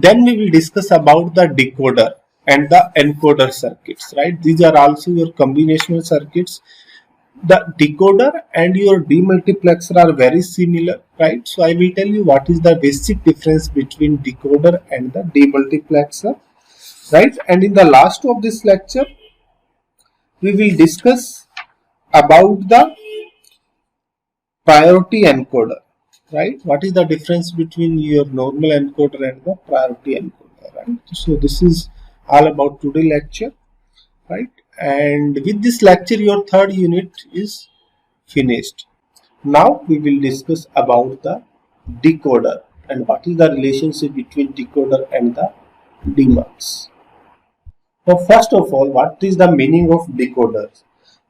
Then we will discuss about the decoder and the encoder circuits, right? These are also your combinational circuits. The decoder and your demultiplexer are very similar, right? So I will tell you what is the basic difference between decoder and the demultiplexer, right? And in the last of this lecture, we will discuss about the priority encoder, right? What is the difference between your normal encoder and the priority encoder, right? So this is all about today lecture, right? And with this lecture, your third unit is finished. Now we will discuss about the decoder and what is the relationship between decoder and the demux. So first of all, what is the meaning of decoders?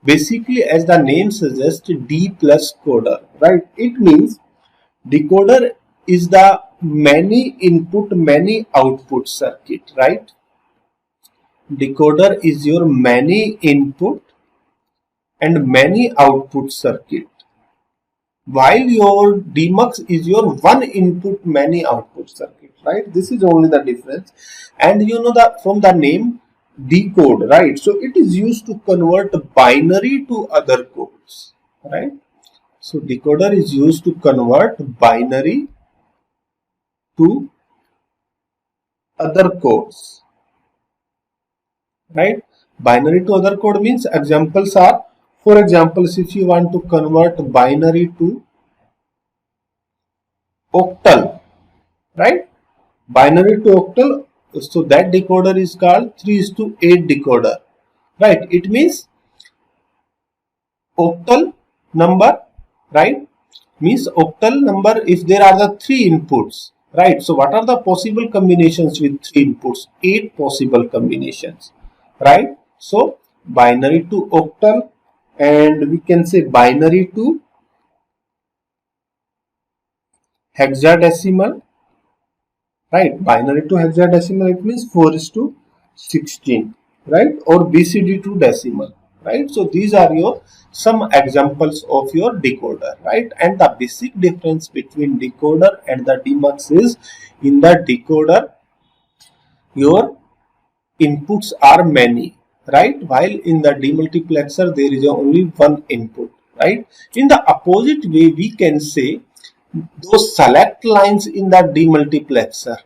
Basically, as the name suggests, D plus coder, right? It means decoder is the many input, many output circuit, right? Decoder is your many input and many output circuit, while your demux is your one input, many output circuit, right? This is only the difference. And you know that from the name decode, right? So it is used to convert binary to other codes, right? So decoder is used to convert binary to other codes, right? Binary to other code means examples are, for example, if you want to convert binary to octal, right? Binary to octal, so that decoder is called 3:8 decoder, right? It means octal number, right? Means octal number if there are the 3 inputs, right? So what are the possible combinations with 3 inputs? 8 possible combinations, right? So binary to octal, and we can say binary to hexadecimal, right? Binary to hexadecimal, it means 4:16, right? Or BCD to decimal, right? So these are your some examples of your decoder, right? And the basic difference between decoder and the demux is, in the decoder your inputs are many, right? While in the demultiplexer there is only one input, right? In the opposite way, we can say those select lines in the demultiplexer,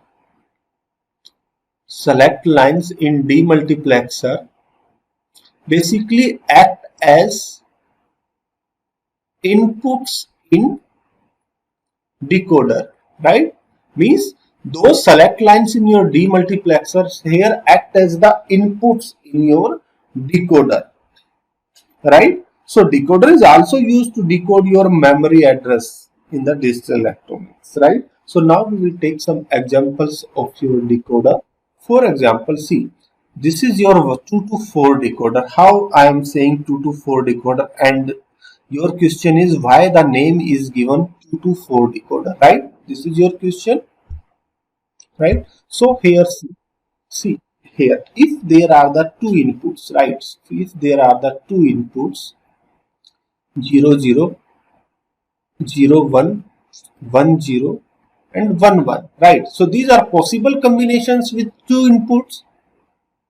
select lines in demultiplexer basically act as inputs in decoder, right? Means those select lines in your demultiplexers here act as the inputs in your decoder, right? So decoder is also used to decode your memory address in the digital electronics, right? So now we will take some examples of your decoder. For example, see, this is your 2 to 4 decoder. How I am saying 2 to 4 decoder, and your question is why the name is given 2 to 4 decoder, right? This is your question, right? So here, see here, if there are the 2 inputs, right? If there are the 2 inputs 0 0 0 1 1 0 and 1 1, right? So these are possible combinations with 2 inputs,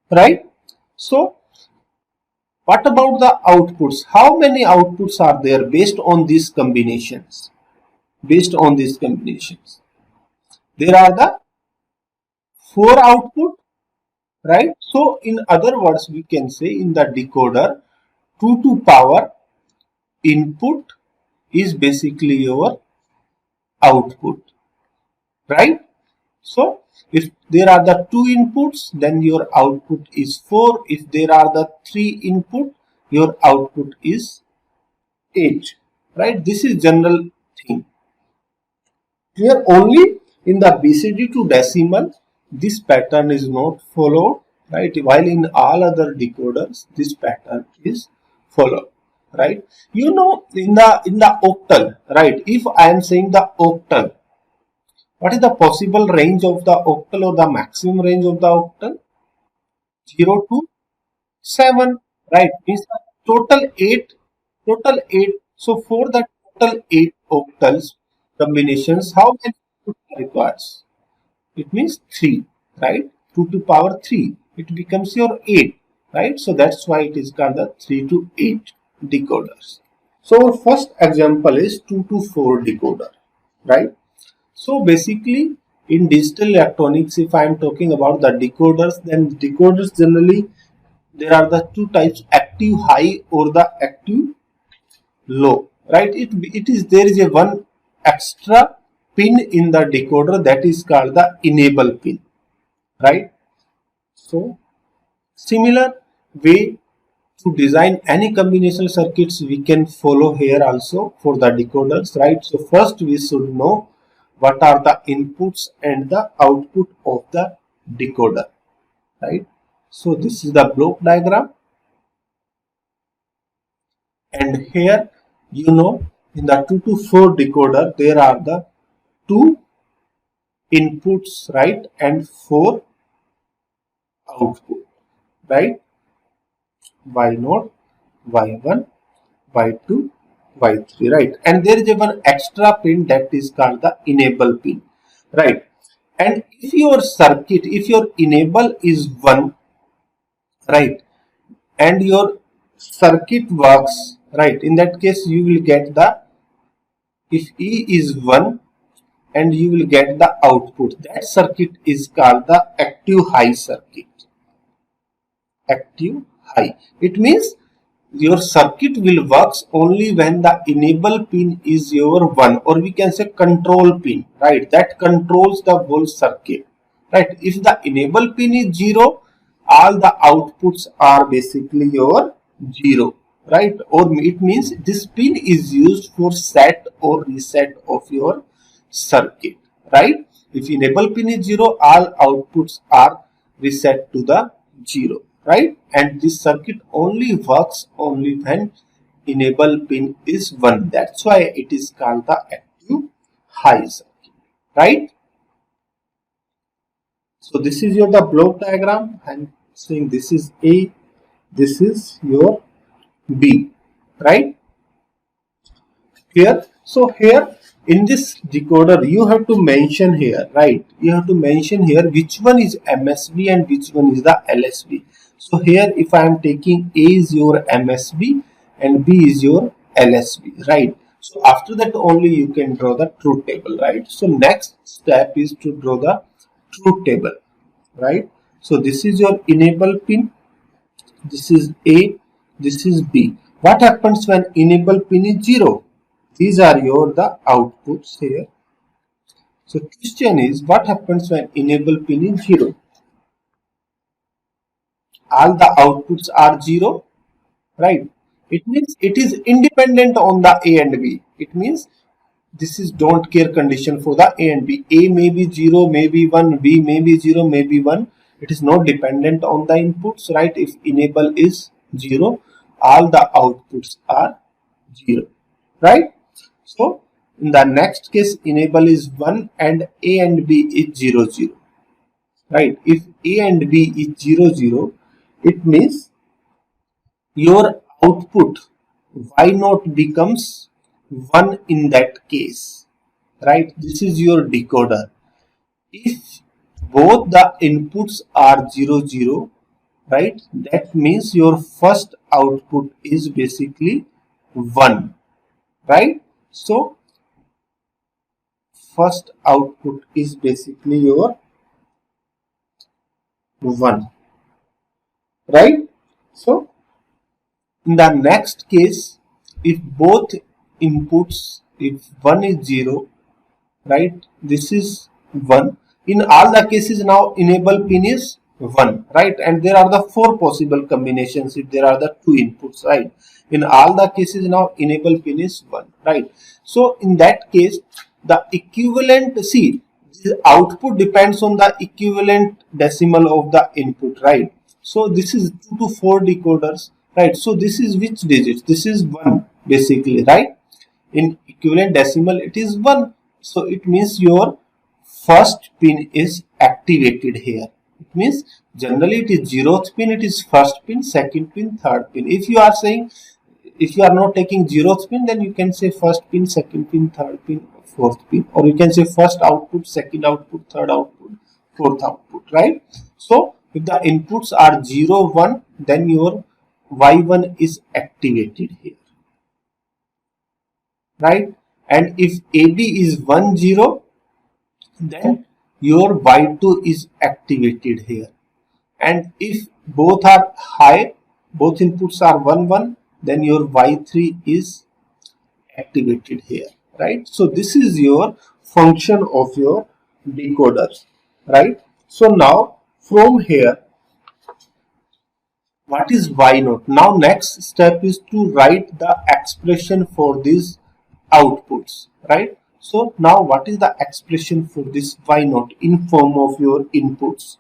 right? So what about the outputs? How many outputs are there based on these combinations? Based on these combinations, there are the 4 output, right? So in other words, we can say in the decoder 2 to power input is basically your output, right? So if there are the 2 inputs, then your output is 4. If there are the 3 input, your output is 8, right? This is general thing. Here only in the BCD to decimal, this pattern is not followed, right? While in all other decoders, this pattern is followed, right? You know, in the octal, right? If I am saying the octal, what is the possible range of the octal or the maximum range of the octal? 0 to 7, right? Means total 8. So for the total 8 octals combinations, how many inputs are required? it means 3, right? 2 to power 3, it becomes your 8, right? So that's why it is called the 3 to 8 decoders. So our first example is 2 to 4 decoder, right? So basically in digital electronics, if I am talking about the decoders, then decoders generally there are the two types, active high or the active low, right? It is there is a one extra pin in the decoder that is called the enable pin, right? So similar way to design any combinational circuits we can follow here also for the decoders, right? So first we should know what are the inputs and the output of the decoder, right? So this is the block diagram, and here you know in the 2 to 4 decoder there are the 2 inputs, right, and 4 output, right? Y0, Y1, Y2, Y3, right? And there is a one extra pin that is called the enable pin, right? And if your circuit, if your enable is 1, right, and your circuit works, right, in that case you will get the, if E is 1 and you will get the output, that circuit is called the active high circuit. Active high, it means your circuit will works only when the enable pin is your 1, or we can say control pin, right, that controls the whole circuit, right? If the enable pin is 0, all the outputs are basically your 0, right? Or it means this pin is used for set or reset of your circuit, right? If enable pin is 0, all outputs are reset to the 0, right? And this circuit only works only when enable pin is 1. That's why it is called the active high circuit, right? So this is your the block diagram. I'm saying this is A, this is your B, right? Here, so here in this decoder you have to mention here, right? You have to mention here which one is MSB and which one is the LSB. So here if I am taking A is your MSB and B is your LSB, right? So after that only you can draw the truth table, right? So next step is to draw the truth table, right? So this is your enable pin, this is A, this is B. What happens when enable pin is 0? These are your the outputs here. So question is, what happens when enable pin is 0? All the outputs are 0, right? It means it is independent on the A and B. It means this is don't care condition for the A and B. A may be 0, may be 1, B may be 0, may be 1. It is not dependent on the inputs, right? If enable is 0, all the outputs are 0, right? So in the next case enable is 1 and A and B is 0, 0, right? If A and B is 0, 0, it means your output Y0 becomes 1 in that case, right? This is your decoder. If both the inputs are 0, 0, right, that means your first output is basically 1, right? So first output is basically your 1, right? So in the next case, if both inputs, if one is 0, right, this is 1. In all the cases now enable pin is 1, right, and there are the 4 possible combinations if there are the 2 inputs, right. In all the cases now enable pin is 1, right. So in that case the equivalent, see, the output depends on the equivalent decimal of the input, right. So this is 2 to 4 decoders, right. So this is which digit? This is 1 basically, right. In equivalent decimal it is 1. So it means your first pin is activated here. It means generally it is 0th pin, it is first pin, second pin, third pin. If you are saying, if you are not taking 0th pin, then you can say first pin, second pin, third pin, fourth pin, or you can say first output, second output, third output. fourth output, right? So if the inputs are 0, 1, then your Y1 is activated here, right? And if AB is 1, 0, then your Y2 is activated here. And if both are high, both inputs are 1, 1, then your Y3 is activated here, right? So this is your function of your decoders, right? So now from here, what is Y naught? Now next step is to write the expression for these outputs, right? So now what is the expression for this Y naught in form of your inputs?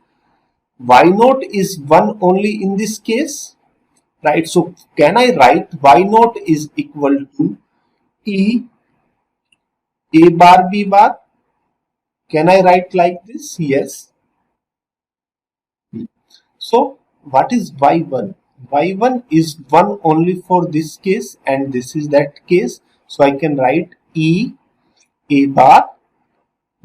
Y naught is 1 only in this case, right? So can I write Y naught is equal to E A bar B bar? Can I write like this? Yes. So what is Y1? Y1 is 1 only for this case and this is that case. So I can write E A bar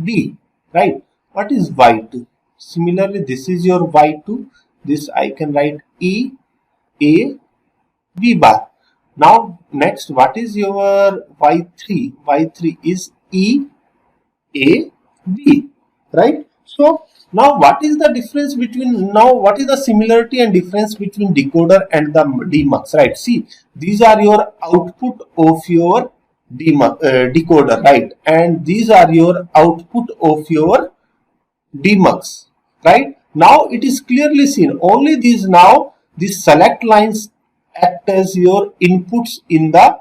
B, right? What is Y2? Similarly, this is your Y2. This I can write E A B bar. Now next, what is your Y3? Y3 is E A B, right? So now what is the difference between, now what is the similarity and difference between decoder and the demux, right? See, these are your output of your decoder, right? And these are your output of your demux, right? Now it is clearly seen, only these, now these select lines act as your inputs in the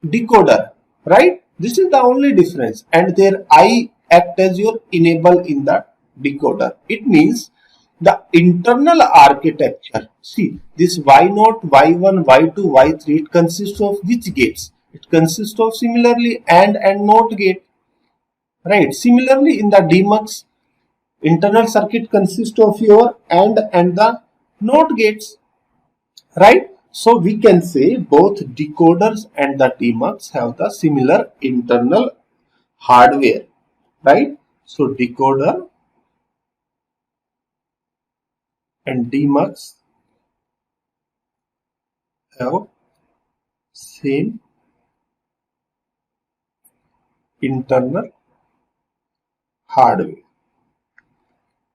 decoder, right? This is the only difference, and their I act as your enable in the decoder. It means the internal architecture. See, this Y0, Y1, Y2, Y3, it consists of which gates? It consists of similarly and NOT gate, right? Similarly, in the demux, internal circuit consists of your and the NOT gates, right? So we can say both decoders and the demux have the similar internal hardware, right? So decoder and demux have same internal hardware,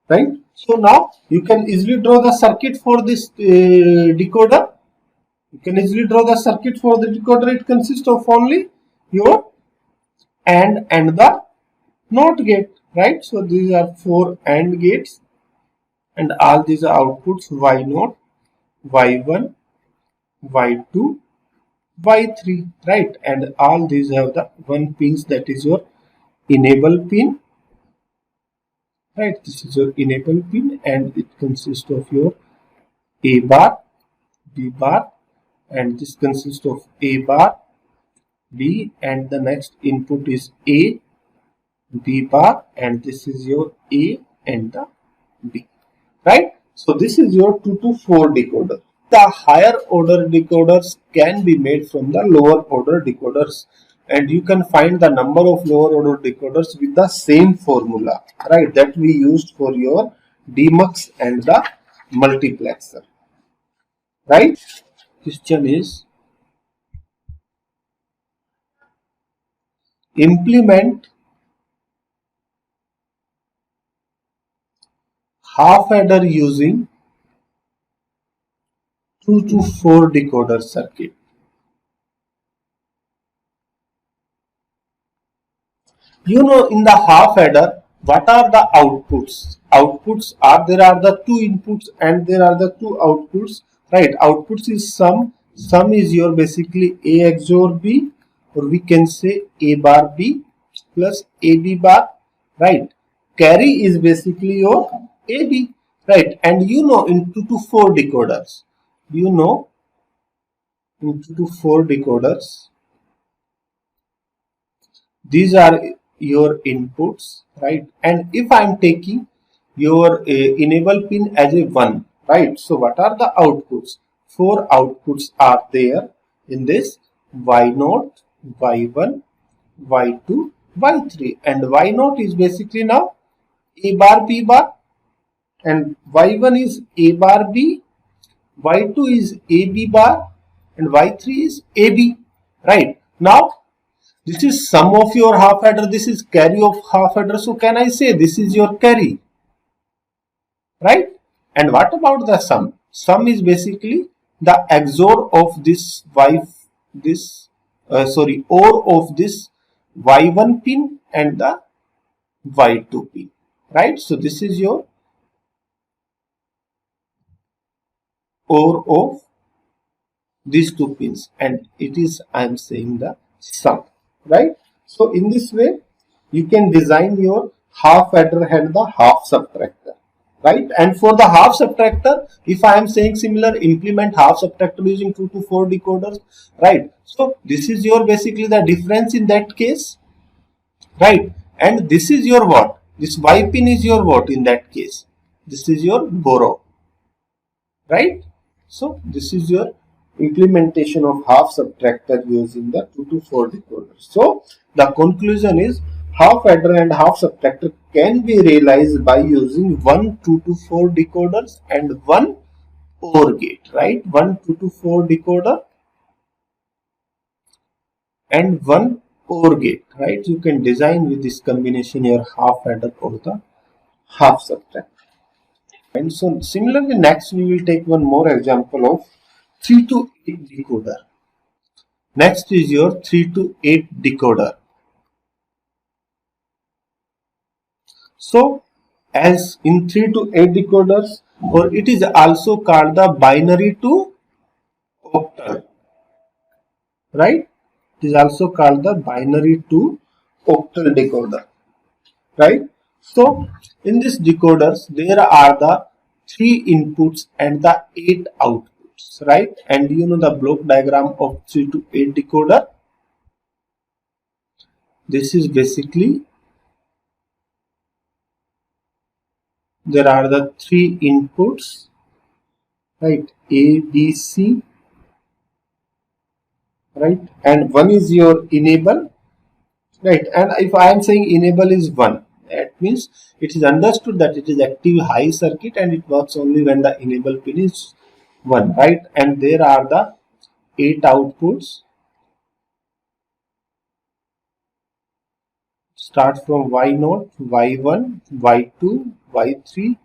right? So now you can easily draw the circuit for this decoder. You can easily draw the circuit for the decoder. It consists of only your and the NOT gate, right? So these are 4 AND gates, and all these are outputs Y0, Y1, Y2, Y3, right? And all these have the one pins, that is your enable pin, right? This is your enable pin, and it consists of your A bar, B bar, and this consists of A bar, B, and the next input is A, B bar, and this is your A and the B, right? So this is your 2 to 4 decoder. The higher order decoders can be made from the lower order decoders, and you can find the number of lower order decoders with the same formula, right, that we used for your demux and the multiplexer, right? Question is, implement half adder using 2 to 4 decoder circuit. You know, in the half adder, what are the outputs? Outputs are, there are the 2 inputs and there are the 2 outputs, right? Outputs is sum. Sum is your basically A XOR B, or we can say A bar B plus AB bar, right? Carry is basically your AB, right? And you know, in 2 to 4 decoders, you know, in 2 to 4 decoders, these are your inputs, right? And if I am taking your enable pin as a 1, right? So what are the outputs? 4 outputs are there in this Y0, Y1, Y2, Y3, and Y0 is basically now A bar B bar, and y1 is A bar B, y2 is AB bar, and y3 is AB. Right? Now this is sum of your half adder, this is carry of half adder. So can I say this is your carry? Right? And what about the sum? Sum is basically the XOR of this OR of this y1 pin and the y2 pin. Right? So this is your OR of these two pins, and it is, I am saying, the sum. Right? So in this way you can design your half adder and the half subtractor. Right? And for the half subtractor, if I am saying similar, implement half subtractor using 2 to 4 decoders. Right? So this is your basically the difference in that case. Right? And this is your what? This y pin is your what in that case? This is your borrow. Right? So this is your implementation of half subtractor using the 2 to 4 decoders. So the conclusion is half adder and half subtractor can be realized by using 1 2 to 4 decoders and 1 OR gate. Right? 1 2 to 4 decoder and 1 OR gate. Right? You can design with this combination your half adder or the half subtractor. And so similarly, next we will take one more example of 3 to 8 decoder. Next is your 3 to 8 decoder. So as in 3 to 8 decoders, or it is also called the binary to octal. Right? It is also called the binary to octal decoder. Right? So in this decoders there are the 3 inputs and the 8 outputs. Right? And you know the block diagram of 3 to 8 decoder. This is basically, there are the 3 inputs, right? A, B, C, right? And one is your enable, right? And if I am saying enable is 1, that means it is understood that it is active high circuit and it works only when the enable pin is 1, right? And there are the 8 outputs. Start from Y0, Y1, Y2, Y3,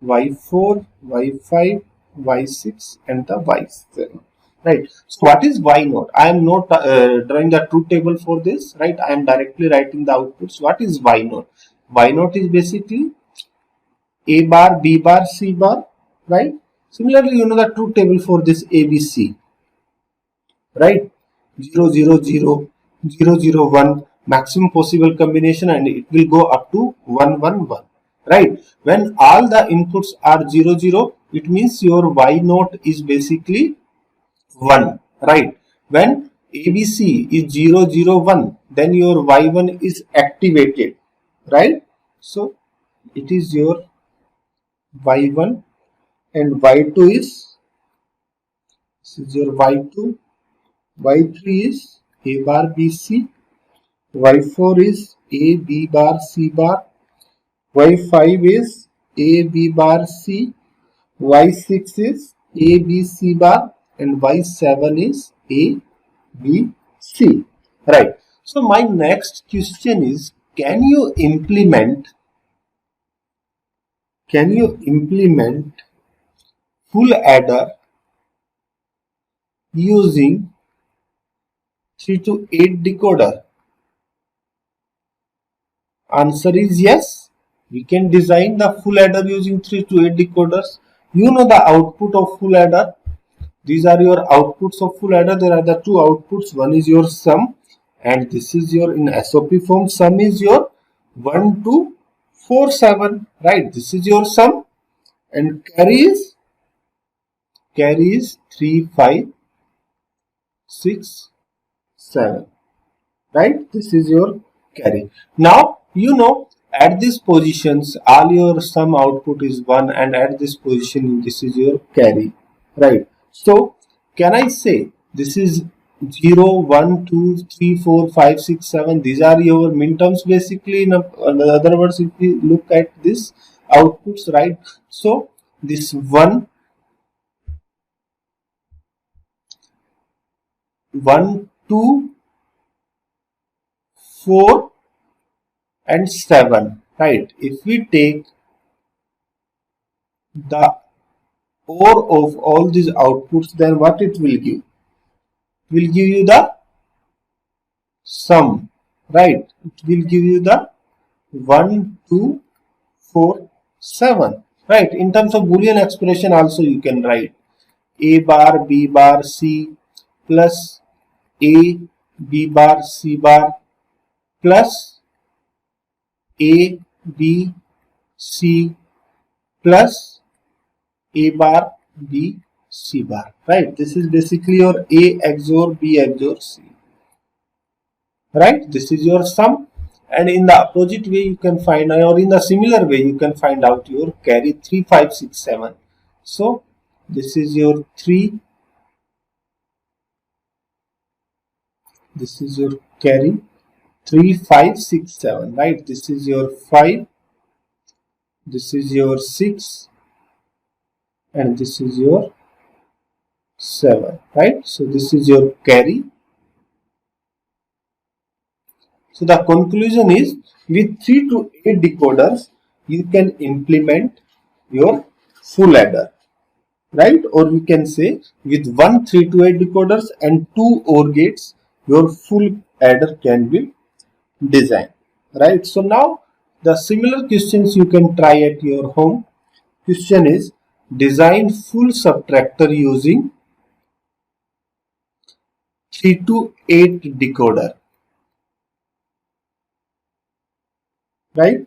Y4, Y5, Y6 and the Y7. Right. So what is Y0? I am not drawing the truth table for this. Right. I am directly writing the outputs. What is Y0? Y0 is basically A bar, B bar, C bar. Right. Similarly, you know the truth table for this ABC. Right. 0, 0, 0, 0, 0, 1. Maximum possible combination, and it will go up to 1, 1, 1. Right? When all the inputs are 0, 0, it means your Y0 is basically 1. Right? When ABC is 0, 0, 1, then your Y1 is activated. Right? So it is your Y1, and Y2 is, this is your Y2, Y3 is A bar B C, Y4 is A B bar C bar, Y5 is A B bar C, Y6 is A B C bar, and Y7 is A B C. Right. So my next question is, can you implement full adder using 3 to 8 decoder? Answer is yes. We can design the full adder using 3 to 8 decoders. You know the output of full adder. These are your outputs of full adder. There are the 2 outputs. One is your sum, and this is your, in SOP form, sum is your 1 2 4 7. Right? This is your sum, and carry is 3 5 6 7. Right? This is your carry. Now you know at these positions all your sum output is 1, and at this position this is your carry. Right? So can I say this is 0, 1, 2, 3, 4, 5, 6, 7. These are your minterms basically. In other words, if we look at this outputs, right? So this 1, 2, 4 and 7, right? If we take the OR of all these outputs, then what it will give? It will give you the sum, right? It will give you the 1, 2, 4, 7, right? In terms of Boolean expression also you can write A bar, B bar, C plus A, B bar, C bar plus A, B, C plus A bar, B, C bar, right? This is basically your A XOR B XOR C, right? This is your sum, and in the opposite way you can find, or in the similar way you can find out your carry 3, 5, 6, 7. So this is your 3, this is your carry 3, 5, 6, 7, right? This is your 5, this is your 6, and this is your 7, right? So this is your carry. So the conclusion is, with 3 to 8 decoders you can implement your full adder, right? Or we can say with 3 to 8 decoders and 2 OR gates your full adder can be designed, right? So now the similar questions you can try at your home. Question is, design full subtractor using 3 to 8 decoder, right?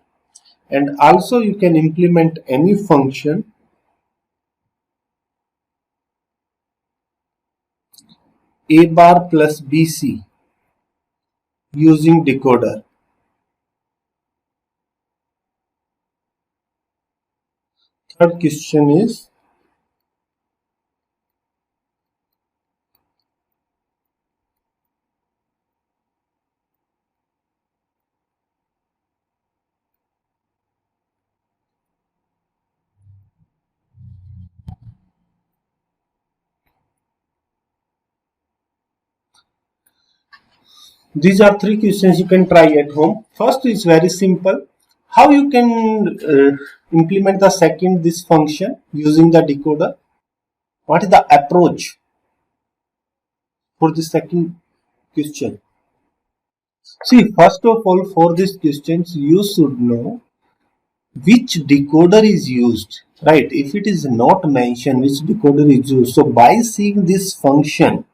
And also you can implement any function A bar plus BC using decoder. Third question is, these are 3 questions you can try at home. First is very simple. How you can implement the second this function using the decoder? What is the approach for the second question? See, first of all, for these questions you should know which decoder is used, right? If it is not mentioned which decoder is used, so by seeing this function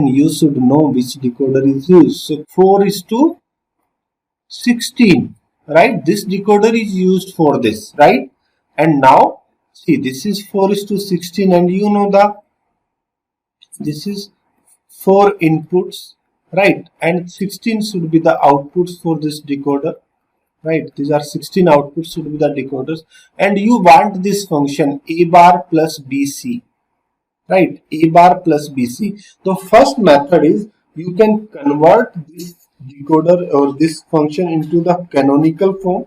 you should know which decoder is used. So 4:16, right? This decoder is used for this, right? And now see, this is 4:16, and you know this is 4 inputs, right? And 16 should be the outputs for this decoder, right? These are 16 outputs should be the decoders, and you want this function A bar plus BC, right? A bar plus BC. The first method is, you can convert this decoder or this function into the canonical form,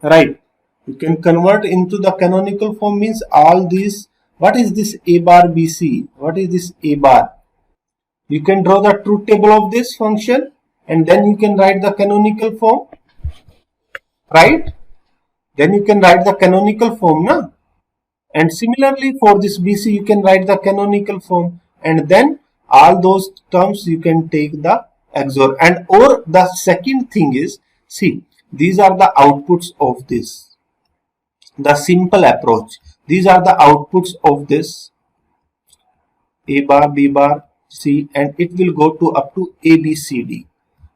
right? You can convert into the canonical form, means all these, what is this A bar BC? What is this A bar? You can draw the truth table of this function, and then you can write the canonical form, right? Then you can write the canonical form, na? And similarly for this BC you can write the canonical form, and then all those terms you can take the XOR. And or the second thing is, see, these are the outputs of this, the simple approach. These are the outputs of this A bar, B bar, C, and it will go to up to A, B, C, D.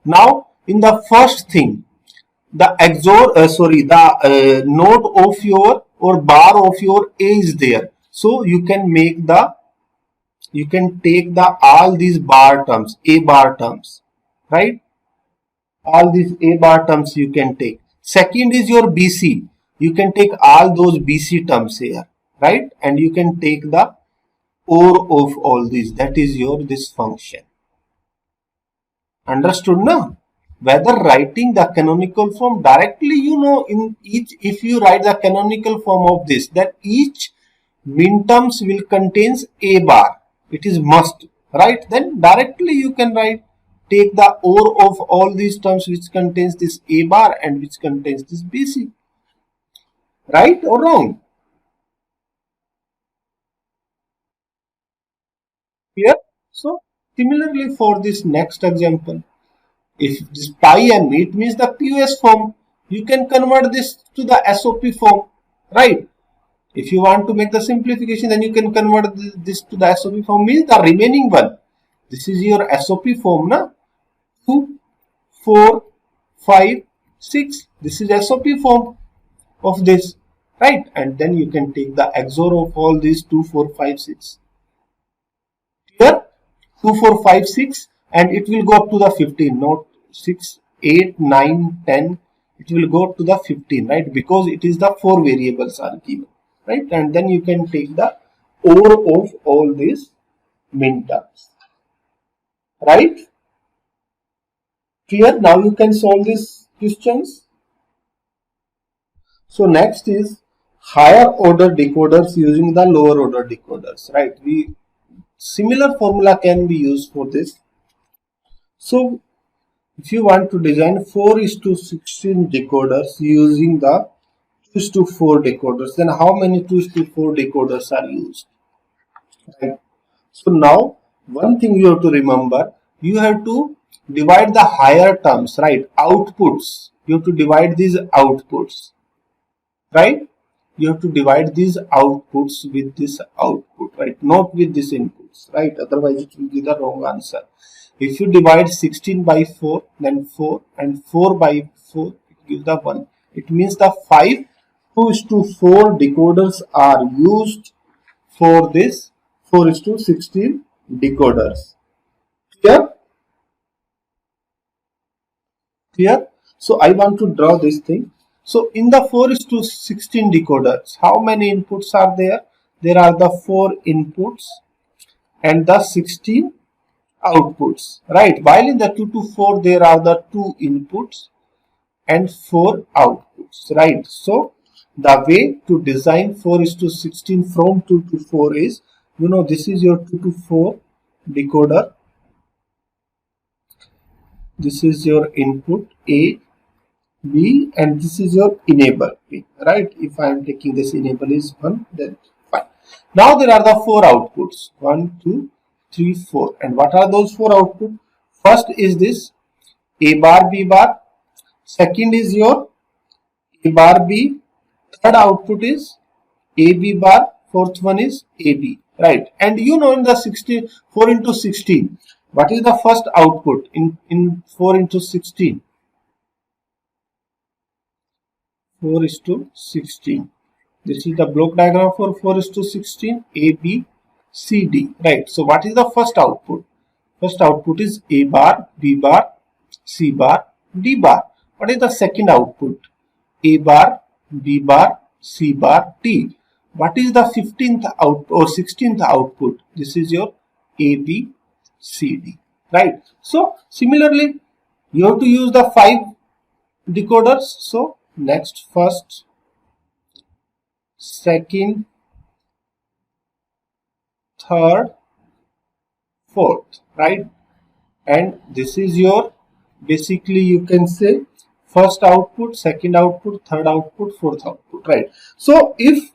Now in the first thing, the XOR, the node of your or bar of your A is there. So you can make the, you can take the all these bar terms, A bar terms, right? All these A bar terms you can take. Second is your BC. You can take all those BC terms here, right? And you can take the OR of all these. That is your this function. Understood now? Whether writing the canonical form directly, in each, if you write the canonical form of this, that each min terms will contains a bar. It is must, right? Then directly you can write, take the OR of all these terms which contains this a bar and which contains this BC. Right or wrong? Clear? So similarly for this next example, if this pi m, it means the POS form, you can convert this to the SOP form, right? If you want to make the simplification, then you can convert this to the SOP form, means the remaining one. This is your SOP form, na? 2, 4, 5, 6. This is SOP form of this, right? And then you can take the XOR of all these 2, 4, 5, 6. Here 2, 4, 5, 6, and it will go up to the 15, not 6, 8, 9, 10. It will go to the 15, right? Because it is the 4 variables are given, right? And then you can take the OR of all these min terms, right? Clear? Now you can solve these questions. So next is higher order decoders using the lower order decoders, right? Similar formula can be used for this. So if you want to design 4:16 decoders using the 2:4 decoders, then how many 2:4 decoders are used? Right. So now one thing you have to remember, you have to divide the higher terms, right? Outputs. You have to divide these outputs, right? You have to divide these outputs with this output, right? Not with this inputs, right? Otherwise it will be the wrong answer. If you divide 16 by 4, then 4, and 4 by 4, it gives the 1. It means the 5 2:4 decoders are used for this 4:16 decoders. Clear? Clear? So I want to draw this thing. So in the 4:16 decoders, how many inputs are there? There are the 4 inputs and the 16 outputs, right? While in the 2:4 there are the 2 inputs and 4 outputs, right? So the way to design 4:16 from 2:4 is, this is your 2:4 decoder. This is your input A, B, and this is your enable P, right? If I am taking this enable is 1, then fine. Now there are the 4 outputs, 1, 2, 3, 4. And what are those 4 outputs? First is this A bar, B bar. Second is your A bar, B. Third output is AB bar. Fourth one is AB, right? And in the 4 into 16, what is the first output in 4 into 16? 4:16. This is the block diagram for 4:16, A, B, C, D, right? So what is the first output? First output is A bar, B bar, C bar, D bar. What is the second output? A bar, B bar, C bar, D. What is the 15th output or 16th output? This is your A, B, C, D, right? So similarly, you have to use the 5 decoders. So next, first, second, third, fourth, right? And this is your, basically you can say, first output, second output, third output, fourth output, right? So if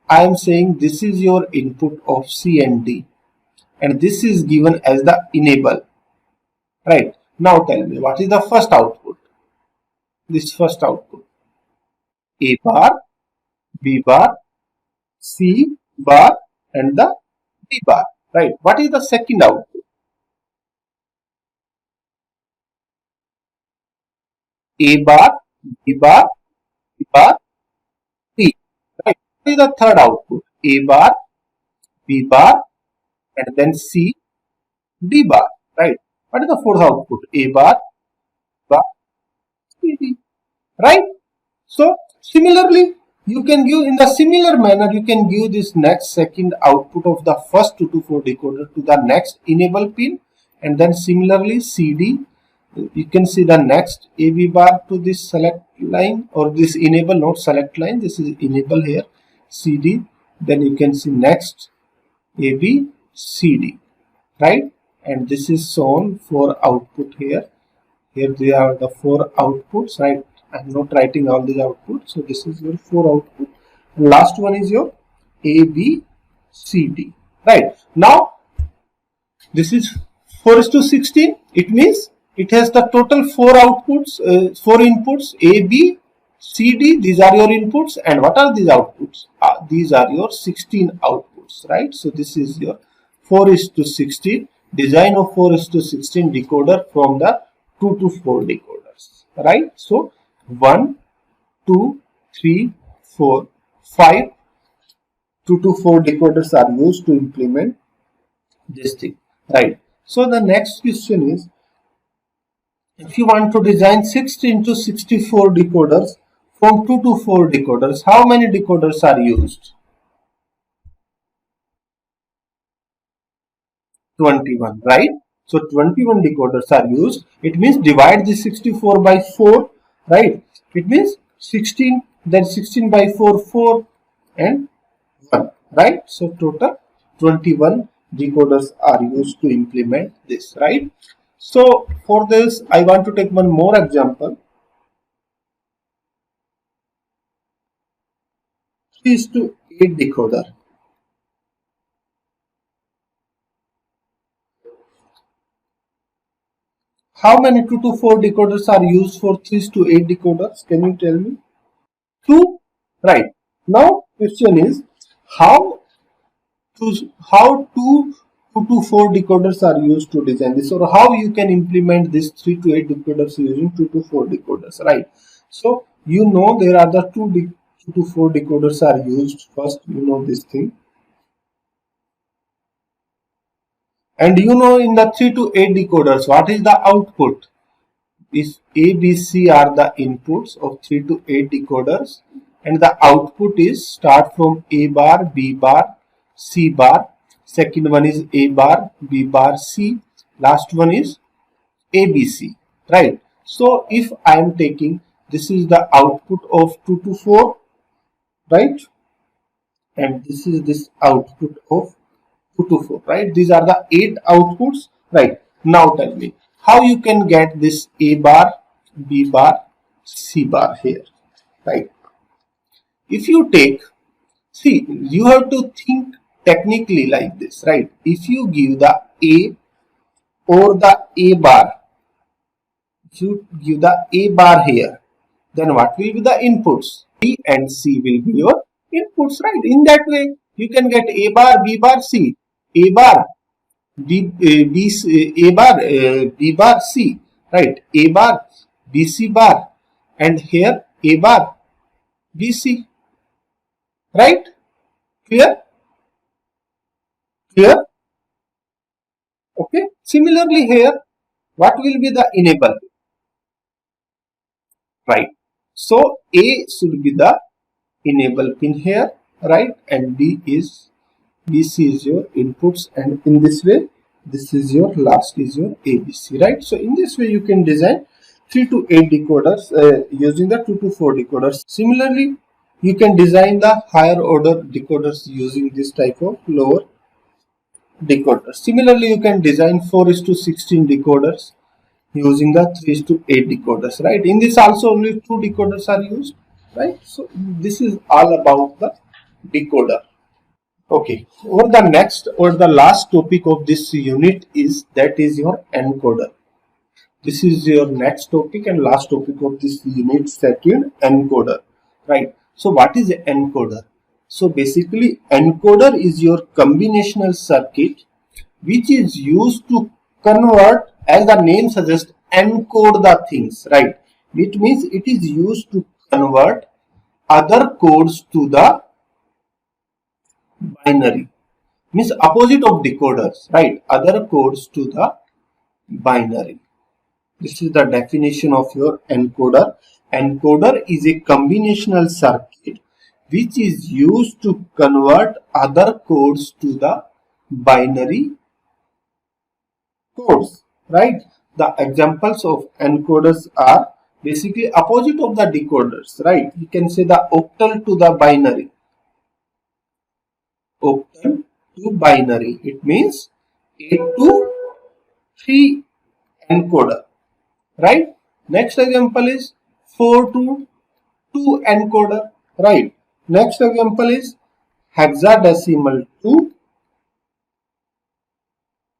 I am saying this is your input of C and D, and this is given as the enable, right? Now tell me, what is the first output? This first output, A bar, B bar, C bar, and the D bar, right? What is the second output? A bar, B bar, C bar, C, right? What is the third output? A bar, B bar, and then C, D bar, right? What is the fourth output? A bar, B bar, C, D, right? So similarly, You can give in the similar manner, you can give this next second output of the first 2 to 4 decoder to the next enable pin, and then similarly CD. You can see the next AB bar to this select line, or this enable, not select line, this is enable here, CD. Then you can see next AB, CD, right? And this is shown for output here. Here they are the 4 outputs, right? I'm not writing all these outputs. So this is your 4 output. And last one is your A, B, C, D, right? Now this is 4:16. It means it has the total 4 outputs, 4 inputs, A, B, C, D. These are your inputs. And what are these outputs? These are your 16 outputs, right? So this is your 4:16 design of 4:16 decoder from the 2 to 4 decoders, right? So 1, 2, 3, 4, 5 2 to 4 decoders are used to implement this thing, right? So the next question is, if you want to design 6 into 64 decoders from 2 to 4 decoders, how many decoders are used? 21, right? So 21 decoders are used. It means divide the 64 by 4, right? It means 16, then 16 by 4, 4 and 1, right? So total 21 decoders are used to implement this, right? So for this, I want to take one more example. 3:8 decoder. How many 2 to 4 decoders are used for 3:8 decoders? Can you tell me? 2, right? Now question is, how how 2 to 4 decoders are used to design this, or how you can implement this 3 to 8 decoders using 2 to 4 decoders, right? So you know there are the 2 to 4 decoders are used. First, you know this thing, and you know in the 3 to 8 decoders what is the output. If A, B, C are the inputs of 3 to 8 decoders, and the output is start from A bar, B bar, C bar. Second one is A bar, B bar, C. Last one is ABC, right? So if I am taking, this is the output of 2 to 4, right? And this is this output of 2 to 4, right? These are the 8 outputs, right? Now tell me, how you can get this A bar, B bar, C bar here, right? If you take, see, you have to think technically like this, right? If you give the A or the A bar, if you give the A bar here, then what will be the inputs? B and C will be your inputs, right? In that way, you can get A bar, B bar, C. A bar, A bar, B bar, C, right? A bar, BC bar, and here A bar, BC, right? Clear? Clear? Okay. Similarly here, what will be the enable? Right. So A should be the enable pin here, right? And BC is your inputs, and in this way, this is your last is your ABC, right? So in this way, you can design 3 to 8 decoders using the 2 to 4 decoders. Similarly, you can design the higher order decoders using this type of lower decoders. Similarly, you can design 4:16 decoders using the 3:8 decoders, right? In this also only 2 decoders are used, right? So this is all about the decoder. Okay, or the next or the last topic of this unit is that is your encoder. This is your next topic and last topic of this unit, second, encoder, right? So what is an encoder? So basically encoder is your combinational circuit which is used to convert, as the name suggests, encode the things, right? It means it is used to convert other codes to the binary, means opposite of decoders, right? Other codes to the binary. This is the definition of your encoder. Encoder is a combinational circuit which is used to convert other codes to the binary codes, right? The examples of encoders are basically opposite of the decoders, right? You can say the octal to the binary. Octal to binary. It means 8 to 3 encoder, right? Next example is 4 to 2 encoder, right? Next example is hexadecimal to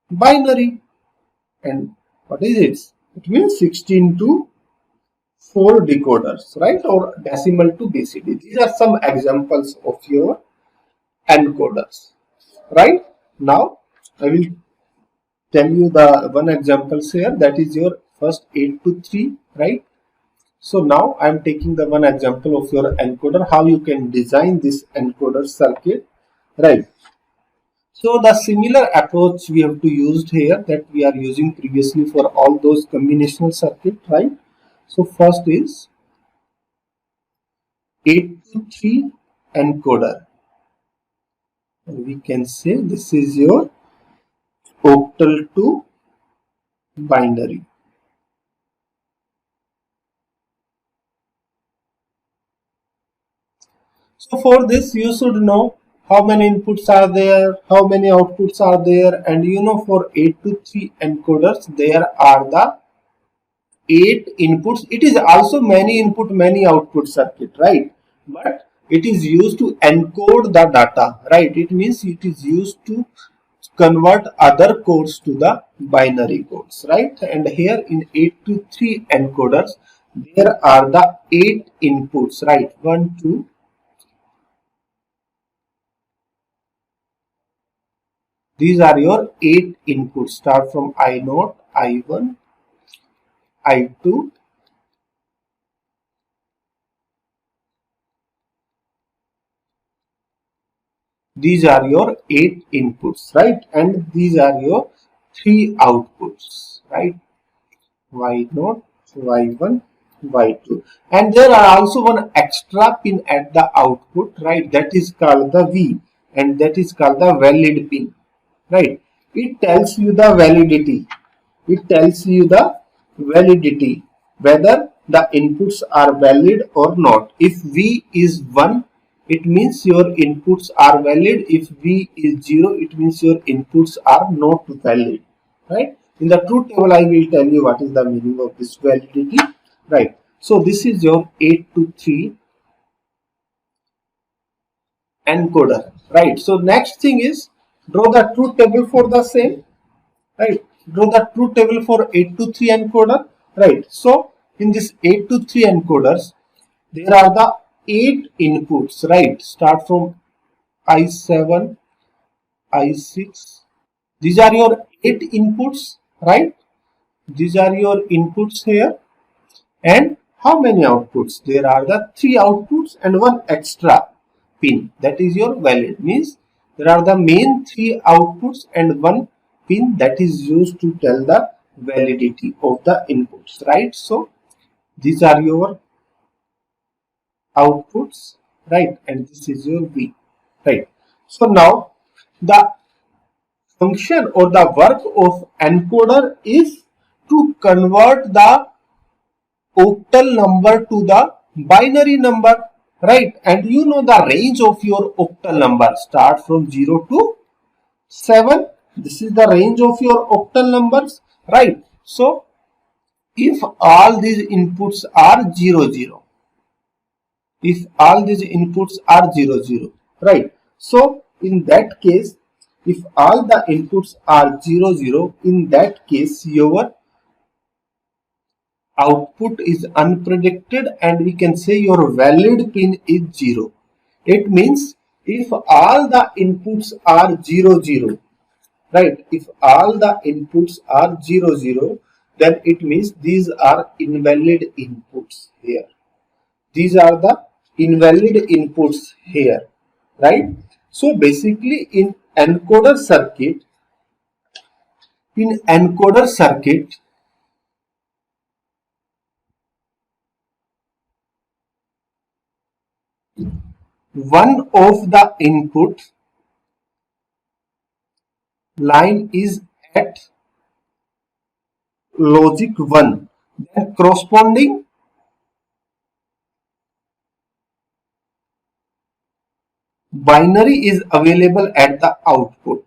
binary. And what is it? It means 16 to 4 decoders, right? Or decimal to BCD. These are some examples of your encoders, right? Now I will tell you the one example here, that is your first 8 to 3, right? So now I am taking the one example of your encoder, how you can design this encoder circuit, right? So the similar approach we have to use here that we are using previously for all those combinational circuit, right? So first is 8 to 3 encoder. And we can say this is your octal to binary. So for this you should know how many inputs are there, how many outputs are there, and you know for 8 to 3 encoders there are the 8 inputs. It is also many input many output circuit, right? But it is used to encode the data, right? It means it is used to convert other codes to the binary codes, right? And here in 8 to 3 encoders there are the 8 inputs, right? 1 2. These are your 8 inputs. Start from I0, I1, I2. These are your 8 inputs, right? And these are your 3 outputs, right? Y0, Y1, Y2. And there are also one extra pin at the output, right? That is called the V, and that is called the valid pin, right? It tells you the validity. It tells you the validity, whether the inputs are valid or not. If V is 1, it means your inputs are valid. If V is 0, it means your inputs are not valid, right? In the truth table, I will tell you what is the meaning of this validity, right? So this is your 8 to 3 encoder, right? So next thing is draw the truth table for the same, right? Draw the truth table for 8 to 3 encoder, right? So in this 8 to 3 encoders, there are the 8 inputs, right? Start from I7, I6. These are your 8 inputs, right? These are your inputs here. And how many outputs? There are the 3 outputs and one extra pin. That is your valid. Means there are the main 3 outputs and one pin that is used to tell the validity of the inputs, right? So these are your outputs, right? And this is your V, right? So now the function or the work of encoder is to convert the octal number to the binary number, right? And you know the range of your octal number start from 0 to 7. This is the range of your octal numbers, right? So if all these inputs are 0 0, if all these inputs are 0 0, right? So in that case, if all the inputs are 0 0, in that case your output is unpredicted and we can say your valid pin is 0. It means if all the inputs are 0 0, right? If all the inputs are 0 0, then it means these are invalid inputs here. These are the invalid inputs here, right? So basically in encoder circuit, one of the input line is at logic 1, then corresponding binary is available at the output.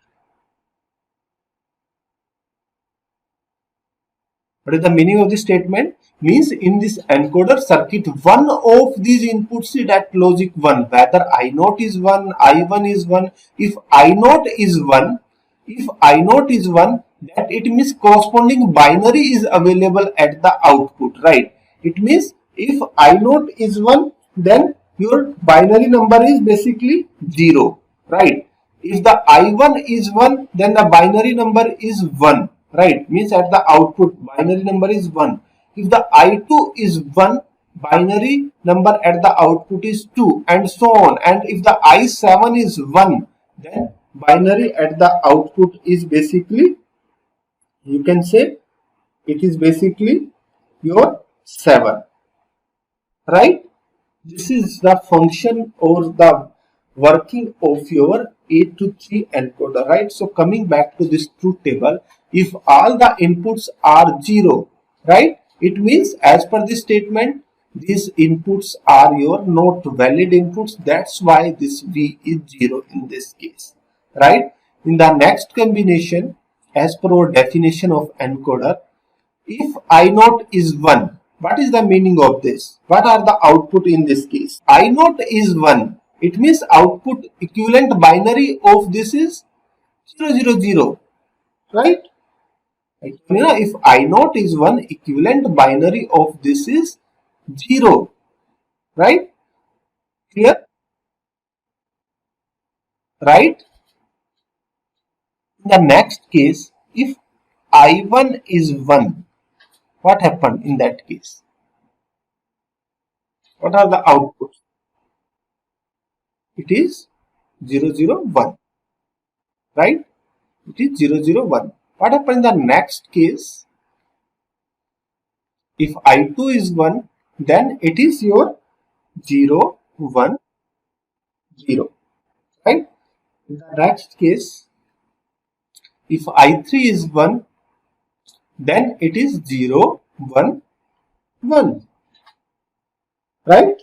What is the meaning of this statement? Means in this encoder circuit, one of these inputs is at logic 1, whether I0 is 1, I1 is 1. If I0 is 1, that it means corresponding binary is available at the output, right? It means if I0 is 1, then your binary number is basically 0, right? If the I1 is 1, then the binary number is 1. Right, means at the output binary number is 1. If the I2 is 1, binary number at the output is 2, and so on. And if the I7 is 1, then binary at the output is basically, you can say, it is basically your 7. Right? This is the function or the working of your 8 to 3 encoder, right? So coming back to this truth table, if all the inputs are 0, right, it means as per this statement, these inputs are your not valid inputs. That's why this V is 0 in this case, right? In the next combination, as per our definition of encoder, if I0 is 1, what is the meaning of this? What are the output in this case? I0 is 1. It means output equivalent binary of this is 000, right? If I0 is 1, equivalent binary of this is 0, right? Clear? Right? In the next case, if I1 is 1, what happened in that case? What are the outputs? It is 001, right? It is 001. What happens in the next case? If I2 is 1, then it is your 0, 1, 0, right? In the next case, if I3 is 1, then it is 0, 1, 1, right?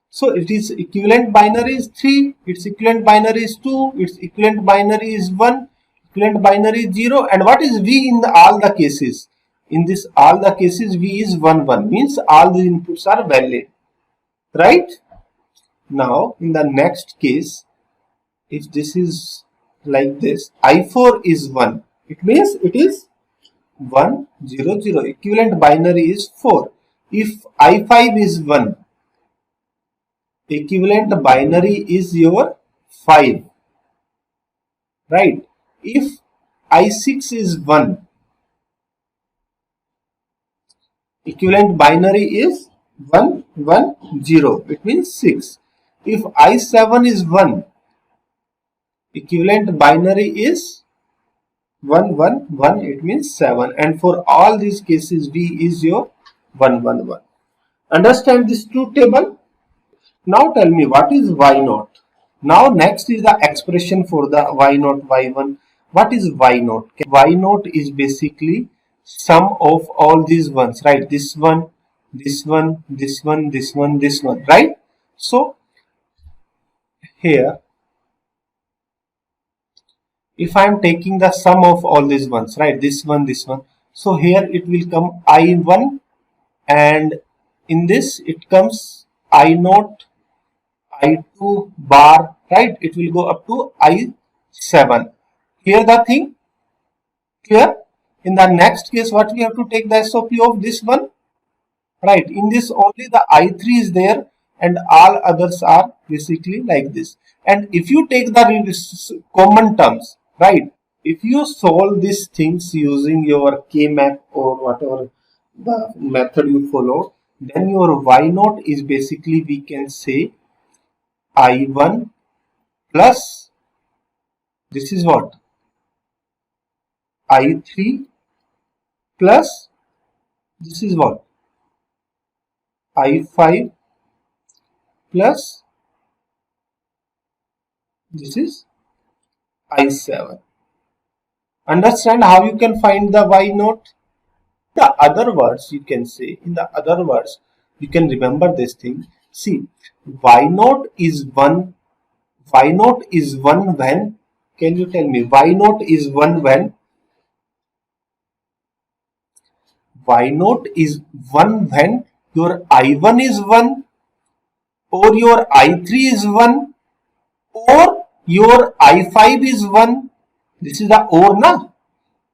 So it is equivalent binary is 3, its equivalent binary is 2, its equivalent binary is 1, equivalent binary is 0, and what is V in all the cases? In this all the cases, V is 1, 1, means all the inputs are valid, right? Now in the next case, if this is like this, I4 is 1, it means it is 1, 0, 0, equivalent binary is 4. If I5 is 1, equivalent binary is your 5, right? If I6 is 1, equivalent binary is 1, 1, 0, it means 6. If I7 is 1, equivalent binary is 1, 1, 1, it means 7, and for all these cases V is your 1, 1, 1. Understand this truth table? Now tell me what is Y0. Now next is the expression for the Y0, Y1. What is Y0? Y0 is basically sum of all these ones, right? This one, this one, this one, this one, this one, right? So here, if I am taking the sum of all these ones, right? This one, this one. So here it will come I1, and in this it comes I0, I2 bar, right? It will go up to I7. Clear the thing? Clear? In the next case, what we have to take the SOP of this one? Right. In this only the I3 is there and all others are basically like this. And if you take the common terms, right? If you solve these things using your K-map or whatever the method you follow, then your Y0 is basically, we can say, I1 plus, this is what? I3 plus, this is what? I5 plus this is I7. Understand how you can find the Y naught? The other words you can say, in the other words, you can remember this thing. See, Y naught is 1. Y naught is 1 when? Can you tell me? Y naught is 1 when? Y naught is 1 when your I1 is 1 or your I3 is 1 or your I5 is 1. This is the or na?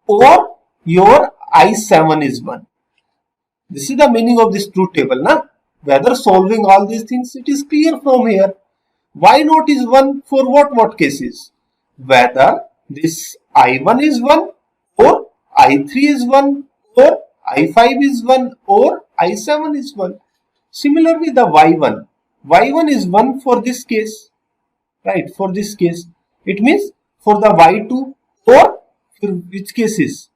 Or your I7 is 1. This is the meaning of this truth table na? Whether solving all these things, it is clear from here. Y naught is 1 for what cases? Whether this I1 is 1 or I3 is 1 or I5 is 1 or I7 is 1. Similarly, the Y1. Y1 is 1 for this case. Right, for this case. It means for the Y2 or for which cases?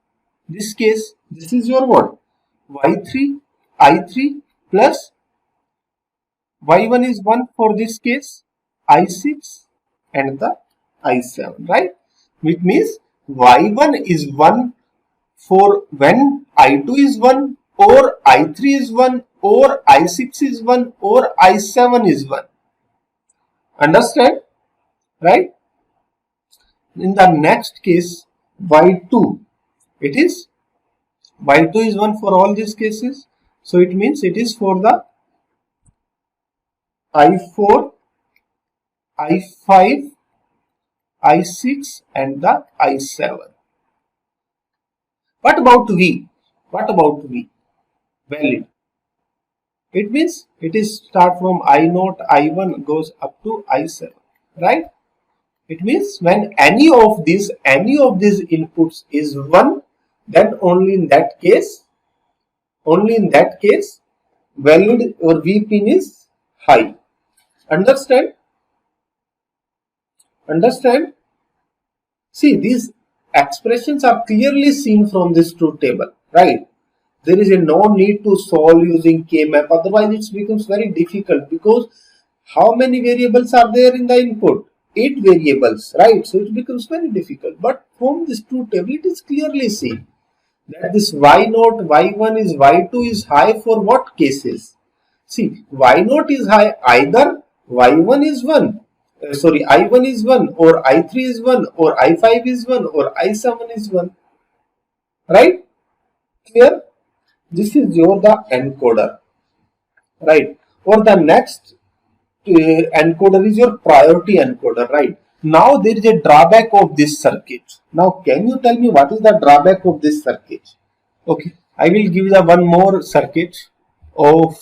This case. This is your what? Y3, I3 plus Y1 is 1 for this case, I6 and the I7, right? Which means Y1 is 1 for when I2 is 1 or I3 is 1 or I6 is 1 or I7 is 1. Understand? Right? In the next case, Y2, it is Y2 is 1 for all these cases. So it means it is for the I4, I5, I6 and the I7. What about V? What about V? Valid. It means it is start from I0, I1 goes up to I7, right? It means when any of these inputs is 1, then only in that case, valid or V pin is high. Understand? Understand? See, these expressions are clearly seen from this truth table, right? There is no need to solve using K-map, otherwise it becomes very difficult because how many variables are there in the input? 8 variables, right? So it becomes very difficult. But from this truth table, it is clearly seen that this Y0, Y1 is Y2 is high for what cases? See, Y0 is high either Y1 is 1, I1 is 1 or I3 is 1 or I5 is 1 or I7 is 1, right? Clear? This is your the encoder, right? Or the next encoder is your priority encoder, right? Now there is a drawback of this circuit. Now can you tell me what is the drawback of this circuit? Okay, I will give you one more circuit of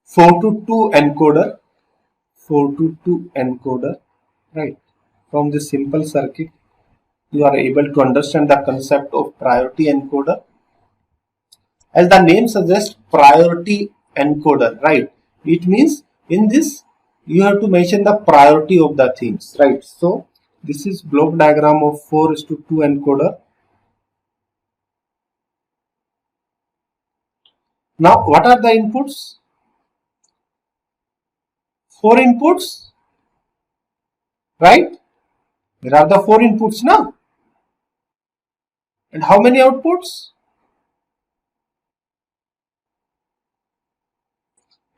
4 to 2 encoder, 4 to 2 encoder, right? From this simple circuit, you are able to understand the concept of priority encoder. As the name suggests, priority encoder, right? It means in this you have to mention the priority of the things, right? So this is block diagram of 4:2 encoder. Now what are the inputs? 4 inputs, right? There are the 4 inputs now. And how many outputs?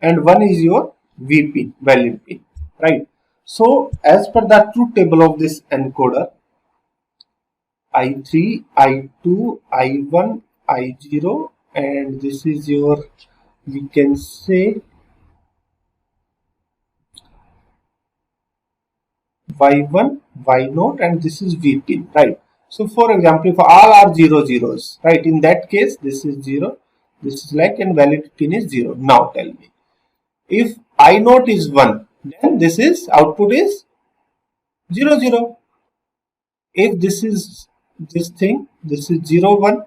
And one is your V pin, value pin, right? So as per the truth table of this encoder, I3, I2, I1, I0, and this is your, we can say, Y1, Y0, and this is V pin, right? So for example, if all are 0 zeros, right? In that case, this is 0, this is like, and valid pin is 0. Now tell me, if I0 is 1, then this is output is 0, 0. If this is this thing, this is 0, 1.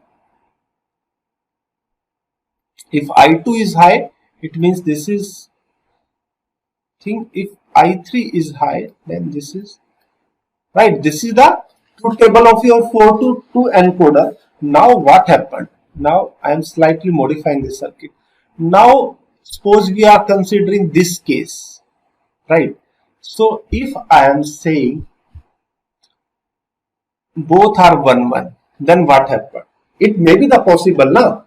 If I2 is high, it means this is thing. If I3 is high, then this is right. This is the truth table of your 4 to 2 encoder. Now what happened? Now I am slightly modifying the circuit. Now suppose we are considering this case, right? So if I am saying both are 1 1, then what happened? It may be the possible now.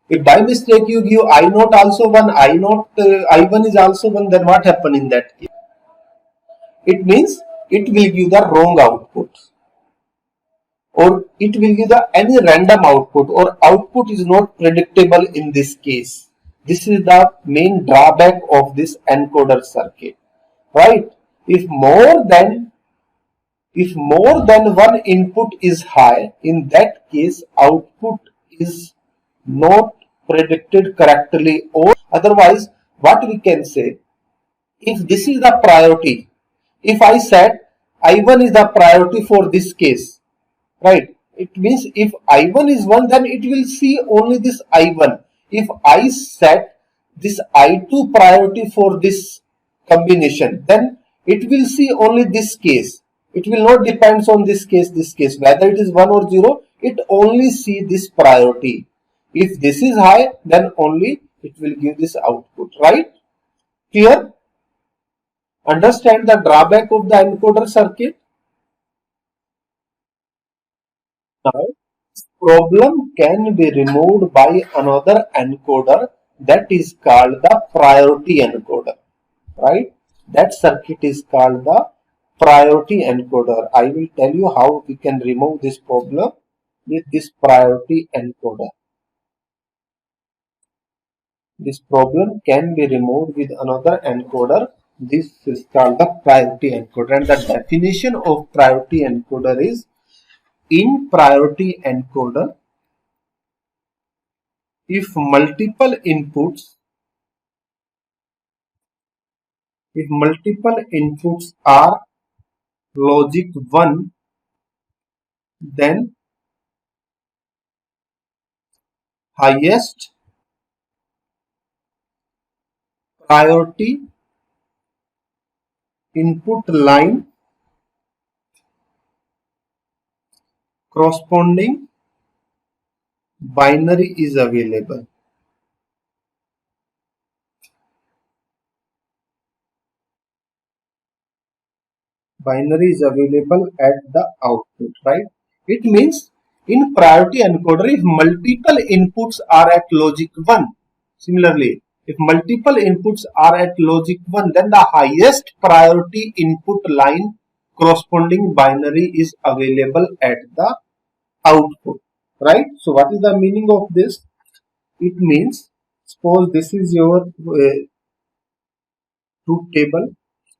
If by mistake you give I naught also 1, I naught I1 is also 1, then what happened in that case? It means it will give the wrong output, or it will give the any random output, or output is not predictable in this case. This is the main drawback of this encoder circuit, right? If more than one input is high, in that case output is not predicted correctly, or otherwise what we can say, if this is the priority, if I said I1 is the priority for this case, right? It means if I1 is 1, then it will see only this I1. If I set this I2 priority for this combination, then it will see only this case. It will not depends on this case, whether it is 1 or 0, it only see this priority. If this is high, then only it will give this output, right? Clear? Understand the drawback of the encoder circuit? Now, this problem can be removed by another encoder that is called the priority encoder, right? That circuit is called the priority encoder. I will tell you how we can remove this problem with this priority encoder. This problem can be removed with another encoder. This is called the priority encoder, and the definition of priority encoder is, in priority encoder, if multiple inputs are logic 1, then highest priority input line corresponding binary is available. Binary is available at the output, right? It means in priority encoder, if multiple inputs are at logic 1, similarly, if multiple inputs are at logic 1, then the highest priority input line corresponding binary is available at the output, right? So what is the meaning of this? It means, suppose this is your truth table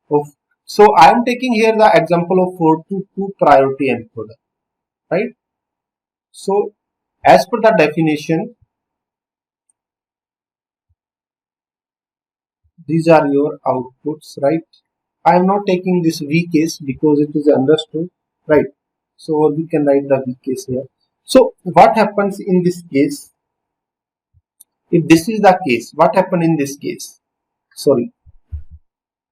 of, so I am taking here the example of 4 to 2 priority encoder, right? So as per the definition, these are your outputs, right? I am not taking this V case because it is understood, right? So we can write the V case here. So what happens in this case? If this is the case, what happened in this case? Sorry,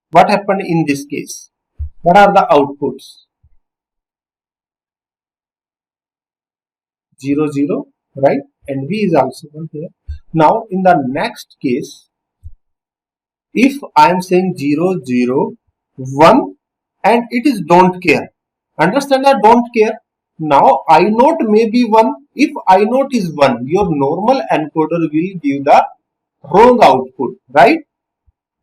what happened in this case? What are the outputs? 0 0, right? And V is also 1 here. Now in the next case, if I am saying 0 0 1 and it is don't care, understand that don't care. Now I naught may be 1. If I naught is 1, your normal encoder will give the wrong output, right?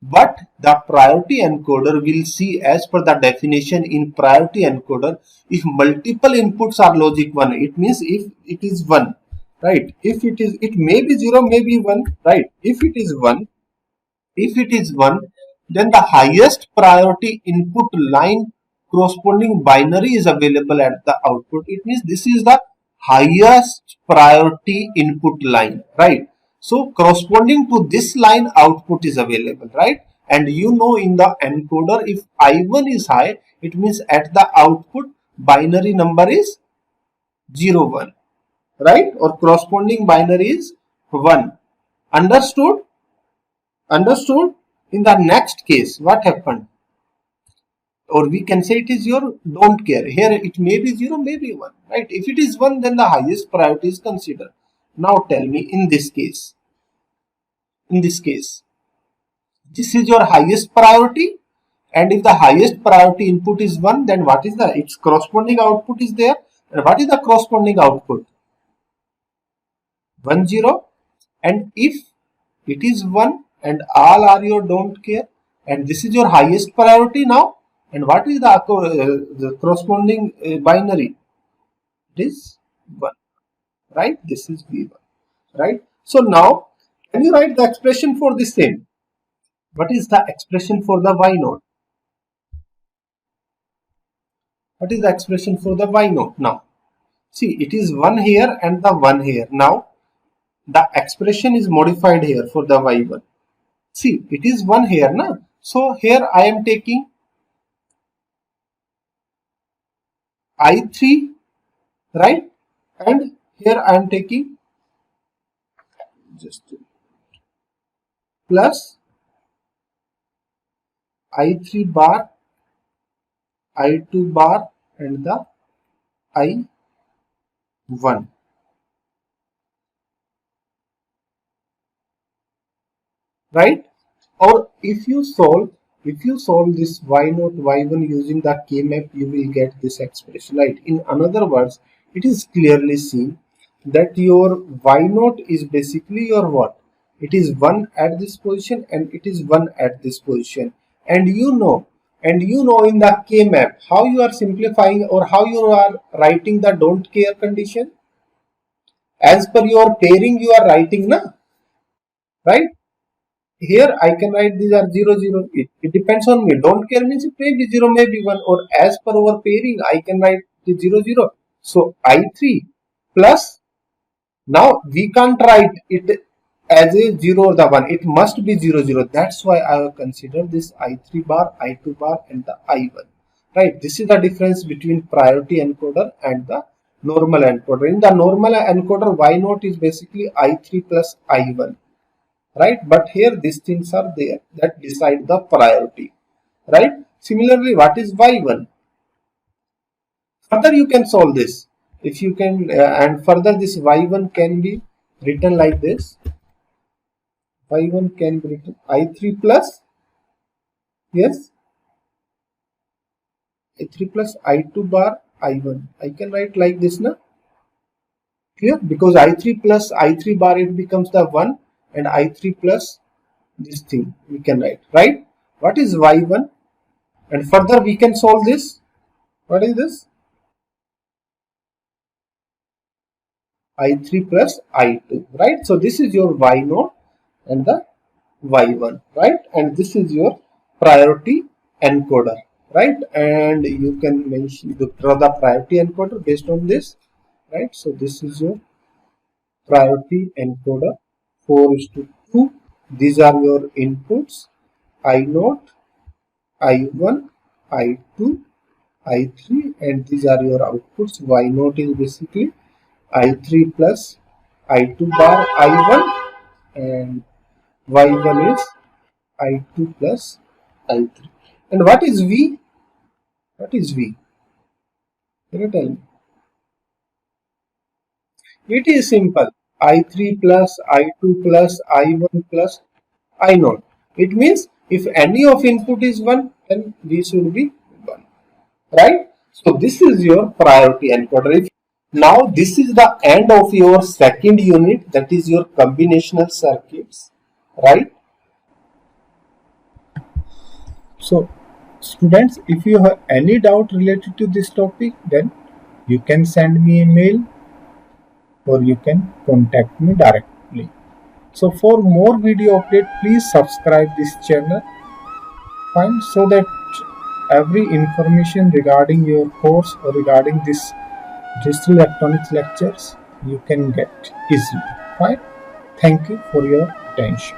But the priority encoder will see, as per the definition in priority encoder, if multiple inputs are logic 1, it means if it is 1, right? If it is, it may be 0, may be 1, right? If it is 1, then the highest priority input line corresponding binary is available at the output. It means this is the highest priority input line, right? So corresponding to this line, output is available, right? And you know, in the encoder, if I1 is high, it means at the output binary number is 0 1, right? Or corresponding binary is 1. Understood? Understood? In the next case, what happened? Or we can say it is your don't care. Here it may be 0, may be 1, right? If it is 1, then the highest priority is considered. Now tell me, in this case, this is your highest priority. And if the highest priority input is 1, then what is its corresponding output is there. And what is the corresponding output? 1 0. And if it is 1 and all are your don't care, and this is your highest priority now, and what is the corresponding binary? It is 1, right? This is V1, right? So now, can you write the expression for the same? What is the expression for the Y node? What is the expression for the Y node now? See, it is 1 here and the 1 here. Now, the expression is modified here for the Y1. See, it is 1 here, na? So, here I am taking I3, right? And here I am taking just plus I3 bar, I2 bar and the I1. Right? Or if you solve this Y0 Y1 using the K-map, you will get this expression, right? In other words, it is clearly seen that your Y0 is basically your what? It is 1 at this position and it is 1 at this position. And you know in the K-map how you are simplifying or how you are writing the don't care condition. As per your pairing you are writing, na? Right? Here I can write these are 0 0. It depends on me. Don't care means it may be 0, maybe 1, or as per our pairing I can write the 0 0. So I3 plus, now we can't write it as a 0 or the 1. It must be 0 0. That's why I have considered this I3 bar, I2 bar and the I1. Right. This is the difference between priority encoder and the normal encoder. In the normal encoder, Y0 is basically I3 plus I1. Right, but here these things are there that decide the priority, right? Similarly, what is Y1? Further you can solve this if you can, and further this Y1 can be written like this. Y1 can be written I3 plus, yes, I3 plus I2 bar I1. I can write like this, na? Clear? Because I3 plus I3 bar, it becomes the 1, and I3 plus this thing we can write, right? What is Y1? And further we can solve this. What is this? I3 plus I2, right? So this is your Y node and the Y1, right? And this is your priority encoder, right? And you can draw the priority encoder based on this, right? So this is your priority encoder 4:2. These are your inputs I0, I1, I2, I3, and these are your outputs. Y0 is basically I3 plus I2 bar I1, and Y1 is I2 plus I3. And what is V? What is V? Can you tell me? It is simple. I3 plus I2 plus I1 plus I0. It means if any of input is 1, then V should be 1. Right? So this is your priority encoder. Now this is the end of your second unit, that is your combinational circuits, right? So students, if you have any doubt related to this topic, then you can send me a mail or you can contact me directly. So for more video update, please subscribe this channel, fine, so that every information regarding your course or regarding this digital electronics lectures you can get easily, fine. Thank you for your attention.